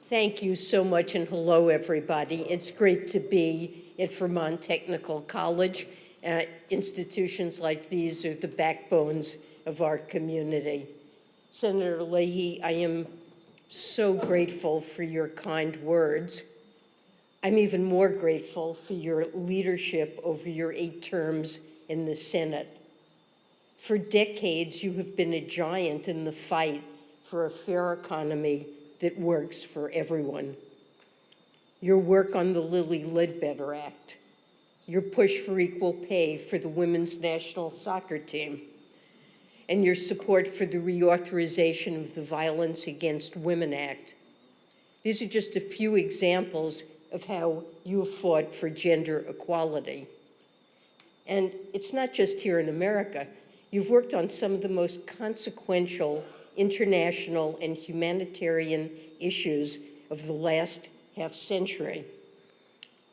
Thank you so much, and hello, everybody. It's great to be at Vermont Technical College. Institutions like these are the backbones of our community. Senator Leahy, I am so grateful for your kind words. I'm even more grateful for your leadership over your 8 terms in the Senate. For decades, you have been a giant in the fight for a fair economy that works for everyone. Your work on the Lilly Ledbetter Act, your push for equal pay for the women's national soccer team, and your support for the reauthorization of the Violence Against Women Act. These are just a few examples of how you have fought for gender equality. And it's not just here in America. You've worked on some of the most consequential international and humanitarian issues of the last half-century.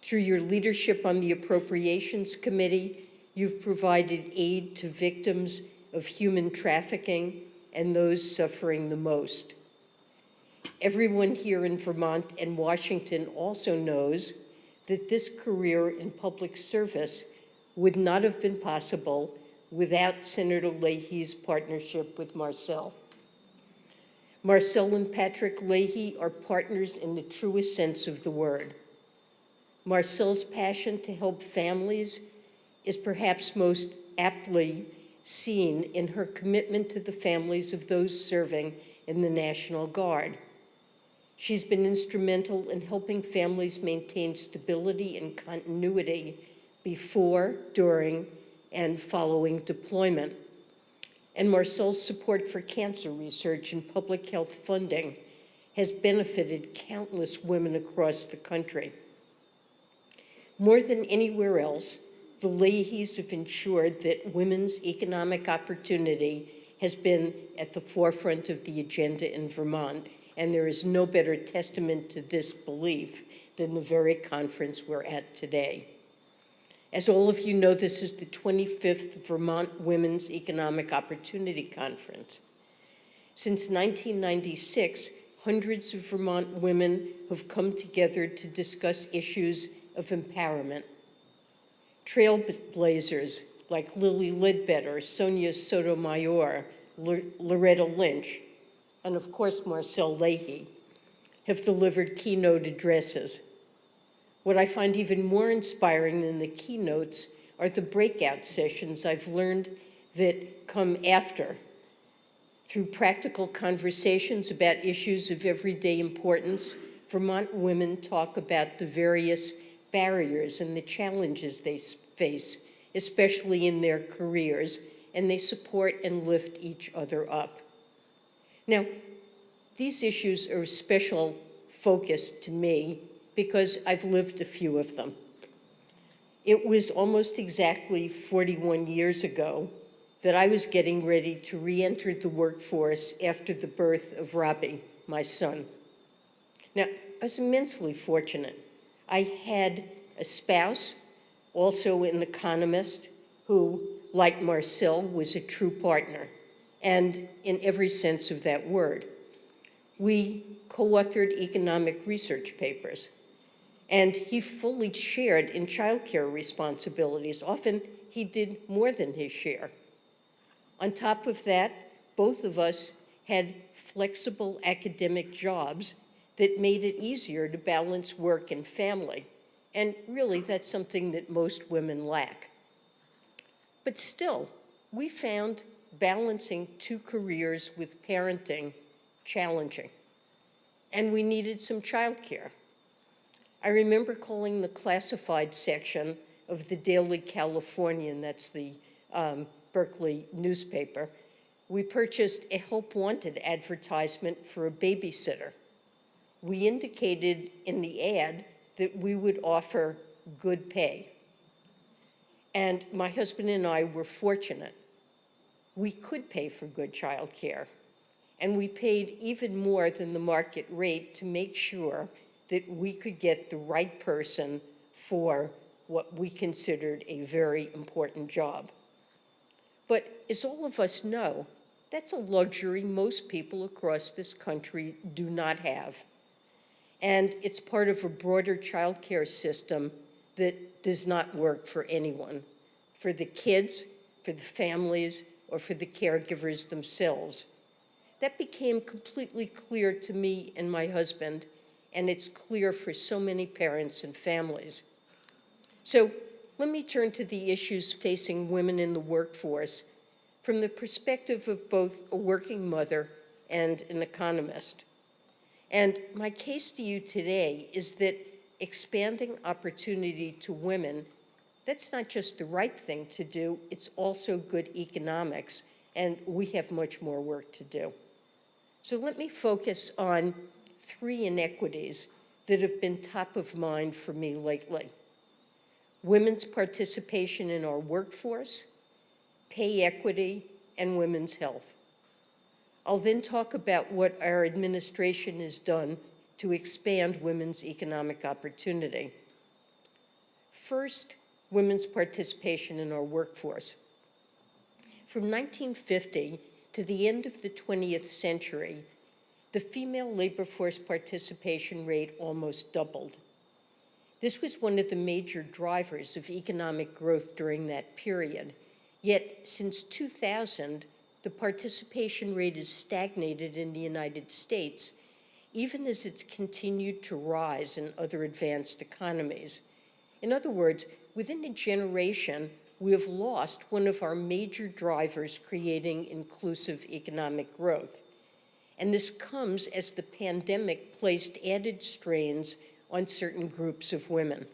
Through your leadership on the Appropriations Committee, you've provided aid to victims of human trafficking and those suffering the most. Everyone here in Vermont and Washington also knows that this career in public service would not have been possible without Senator Leahy's partnership with Marcel. Marcel and Patrick Leahy are partners in the truest sense of the word. Marcel's passion to help families is perhaps most aptly seen in her commitment to the families of those serving in the National Guard. She's been instrumental in helping families maintain stability and continuity before, during, and following deployment. And Marcel's support for cancer research and public health funding has benefited countless women across the country. More than anywhere else, the Leahys have ensured that women's economic opportunity has been at the forefront of the agenda in Vermont, and there is no better testament to this belief than the very conference we're at today. As all of you know, this is the 25th Vermont Women's Economic Opportunity Conference. Since 1996, hundreds of Vermont women have come together to discuss issues of empowerment. Trailblazers like Lilly Ledbetter, Sonia Sotomayor, Loretta Lynch, and of course Marcel Leahy, have delivered keynote addresses. What I find even more inspiring than the keynotes are the breakout sessions I've learned that come after. Through practical conversations about issues of everyday importance, Vermont women talk about the various barriers and the challenges they face, especially in their careers, and they support and lift each other up. Now, these issues are of special focus to me because I've lived a few of them. It was almost exactly 41 years ago that I was getting ready to re-enter the workforce after the birth of Robbie, my son. Now, I was immensely fortunate. I had a spouse, also an economist, who, like Marcel, was a true partner, and in every sense of that word. We co-authored economic research papers, and he fully shared in childcare responsibilities. Often he did more than his share. On top of that, both of us had flexible academic jobs that made it easier to balance work and family. And really, that's something that most women lack. But still, we found balancing 2 careers with parenting challenging. And we needed some childcare. I remember calling the classified section of the Daily Californian, that's the Berkeley newspaper. We purchased a Help Wanted advertisement for a babysitter. We indicated in the ad that we would offer good pay. And my husband and I were fortunate. We could pay for good child care, and we paid even more than the market rate to make sure that we could get the right person for what we considered a very important job. But as all of us know, that's a luxury most people across this country do not have. and it's part of a broader childcare system that does not work for anyone, for the kids, for the families, or for the caregivers themselves. That became completely clear to me and my husband, and it's clear for so many parents and families. So let me turn to the issues facing women in the workforce from the perspective of both a working mother and an economist. And my case to you today is that expanding opportunity to women, that's not just the right thing to do, it's also good economics, and we have much more work to do. So let me focus on 3 inequities that have been top of mind for me lately: women's participation in our workforce, pay equity, and women's health. I'll then talk about what our administration has done to expand women's economic opportunity. First, women's participation in our workforce. From 1950 to the end of the 20th century, the female labor force participation rate almost doubled. This was one of the major drivers of economic growth during that period. Yet, since 2000, the participation rate has stagnated in the United States, even as it's continued to rise in other advanced economies. In other words, within a generation, we have lost one of our major drivers creating inclusive economic growth. And this comes as the pandemic placed added strains on certain groups of women.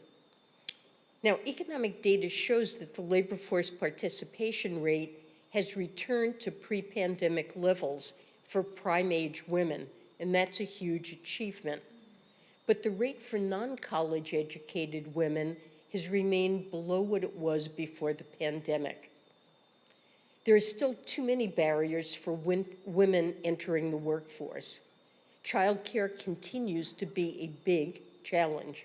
Now, economic data shows that the labor force participation rate has returned to pre-pandemic levels for prime-age women, and that's a huge achievement. But the rate for non-college educated women has remained below what it was before the pandemic. There are still too many barriers for women entering the workforce. Childcare continues to be a big challenge.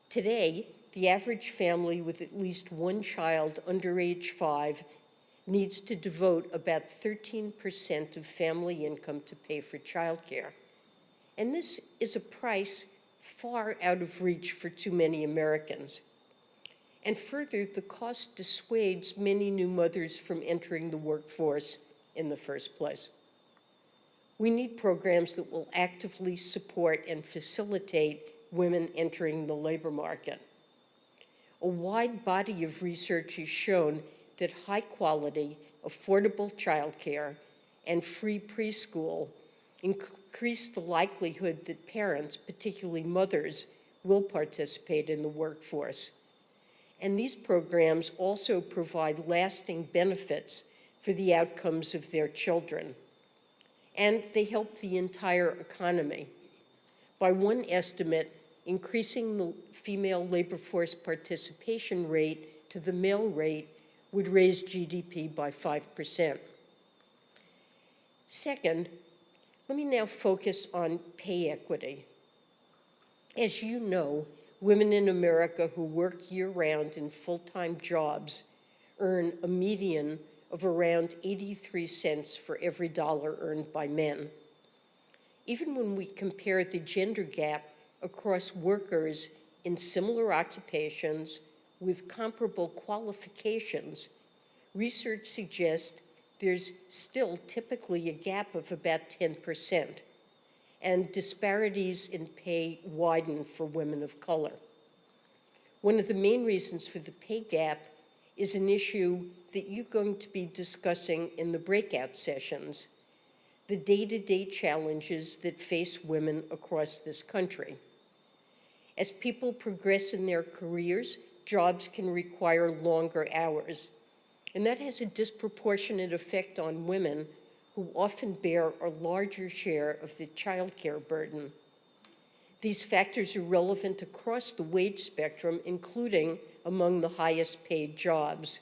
Today, the average family with at least one child under age 5 needs to devote about 13% of family income to pay for childcare. And this is a price far out of reach for too many Americans. And further, the cost dissuades many new mothers from entering the workforce in the first place. We need programs that will actively support and facilitate women entering the labor market. A wide body of research has shown that high-quality, affordable childcare and free preschool increase the likelihood that parents, particularly mothers, will participate in the workforce. And these programs also provide lasting benefits for the outcomes of their children. And they help the entire economy. By one estimate, increasing the female labor force participation rate to the male rate would raise GDP by 5%. Second, let me now focus on pay equity. As you know, women in America who work year-round in full-time jobs earn a median of around 83 cents for every dollar earned by men. Even when we compare the gender gap across workers in similar occupations with comparable qualifications, research suggests there's still typically a gap of about 10%, and disparities in pay widen for women of color. One of the main reasons for the pay gap is an issue that you're going to be discussing in the breakout sessions, the day-to-day challenges that face women across this country. As people progress in their careers, jobs can require longer hours, and that has a disproportionate effect on women who often bear a larger share of the childcare burden. These factors are relevant across the wage spectrum, including among the highest paid jobs.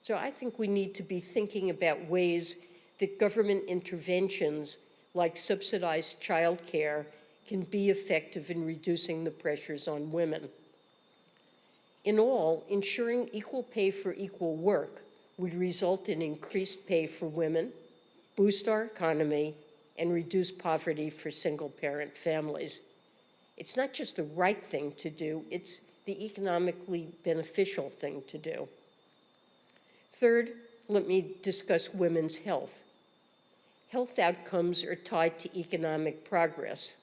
So I think we need to be thinking about ways that government interventions like subsidized childcare can be effective in reducing the pressures on women. In all, ensuring equal pay for equal work would result in increased pay for women, boost our economy, and reduce poverty for single-parent families. It's not just the right thing to do, it's the economically beneficial thing to do. Third, let me discuss women's health. Health outcomes are tied to economic progress.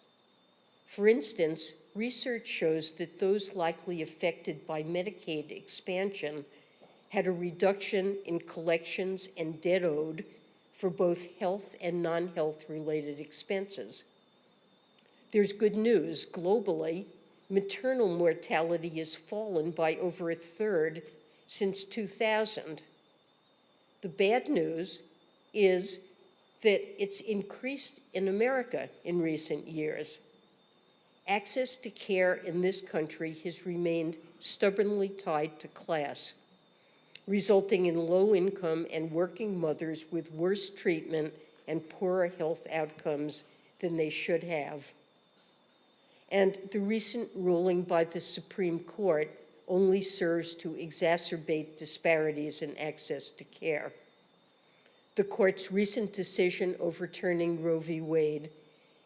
For instance, research shows that those likely affected by Medicaid expansion had a reduction in collections and debt owed for both health and non-health related expenses. There's good news. Globally, maternal mortality has fallen by over a third since 2000. The bad news is that it's increased in America in recent years. Access to care in this country has remained stubbornly tied to class, resulting in low-income and working mothers with worse treatment and poorer health outcomes than they should have. And the recent ruling by the Supreme Court only serves to exacerbate disparities in access to care. The court's recent decision overturning Roe v. Wade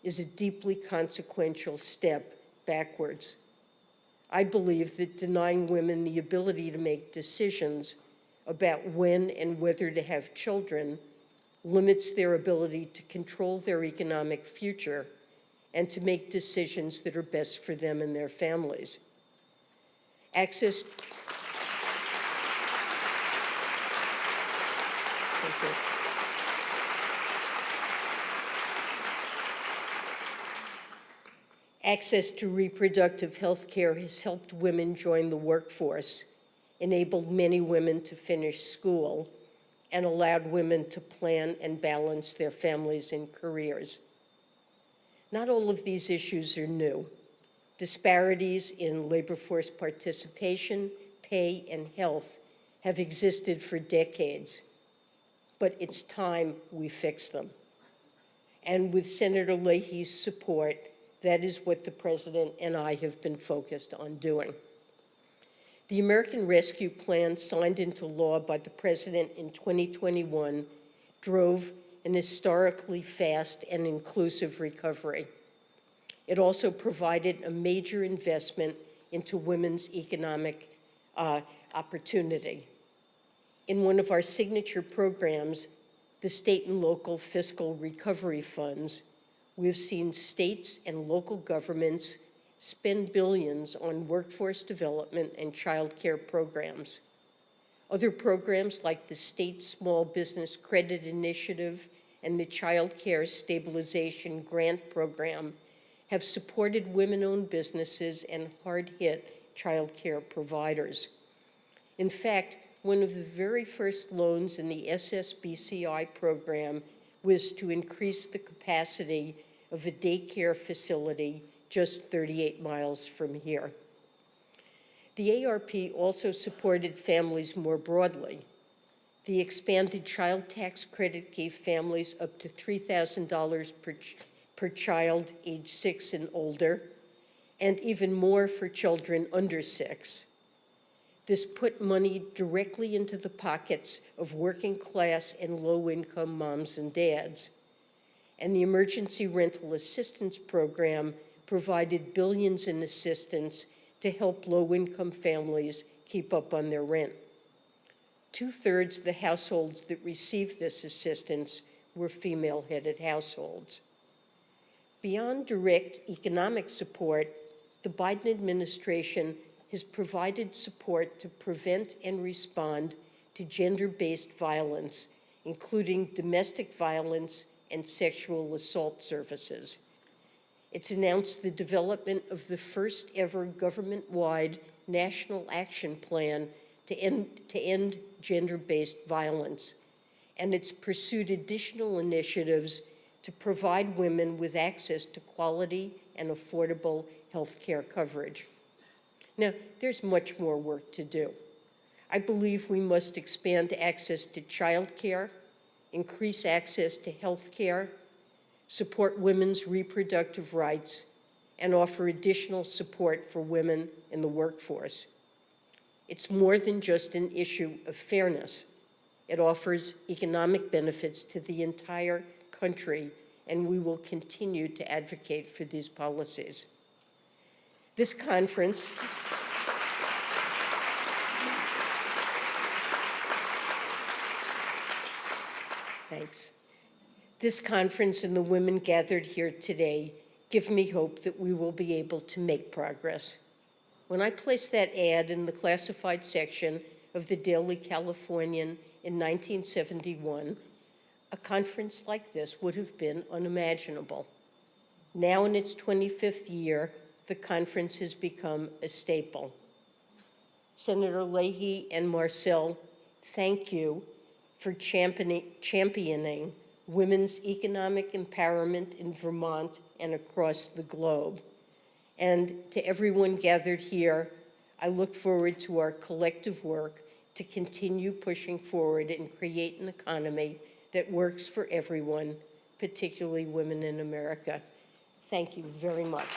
is a deeply consequential step backwards. I believe that denying women the ability to make decisions about when and whether to have children limits their ability to control their economic future and to make decisions that are best for them and their families. Access to reproductive health care has helped women join the workforce, enabled many women to finish school, and allowed women to plan and balance their families and careers. Not all of these issues are new. Disparities in labor force participation, pay, and health have existed for decades, but it's time we fix them. And with Senator Leahy's support, that is what the President and I have been focused on doing. The American Rescue Plan, signed into law by the President in 2021, drove an historically fast and inclusive recovery. It also provided a major investment into women's economic opportunity. In one of our signature programs, the state and local fiscal recovery funds, we've seen states and local governments spend billions on workforce development and child care programs. Other programs like the State Small Business Credit Initiative and the Child Care Stabilization Grant Program have supported women-owned businesses and hard-hit child care providers. In fact, one of the very first loans in the SSBCI program was to increase the capacity of a daycare facility just 38 miles from here. The ARP also supported families more broadly. The expanded child tax credit gave families up to $3,000 per child age 6 and older, and even more for children under 6. This put money directly into the pockets of working class and low-income moms and dads. And the Emergency Rental Assistance Program provided billions in assistance to help low-income families keep up on their rent. 2/3 of the households that received this assistance were female-headed households. Beyond direct economic support, the Biden administration has provided support to prevent and respond to gender-based violence, including domestic violence and sexual assault services. It's announced the development of the first ever government-wide national action plan to end gender-based violence, and it's pursued additional initiatives to provide women with access to quality and affordable health care coverage. Now, there's much more work to do. I believe we must expand access to child care, increase access to health care, support women's reproductive rights, and offer additional support for women in the workforce. It's more than just an issue of fairness. It offers economic benefits to the entire country, and we will continue to advocate for these policies. This conference Thanks. This conference and the women gathered here today give me hope that we will be able to make progress. When I placed that ad in the classified section of the Daily Californian in 1971, a conference like this would have been unimaginable. Now in its 25th year, the conference has become a staple. Senator Leahy and Marcel, thank you for championing women's economic empowerment in Vermont and across the globe. And to everyone gathered here, I look forward to our collective work to continue pushing forward and create an economy that works for everyone, particularly women in America. Thank you very much.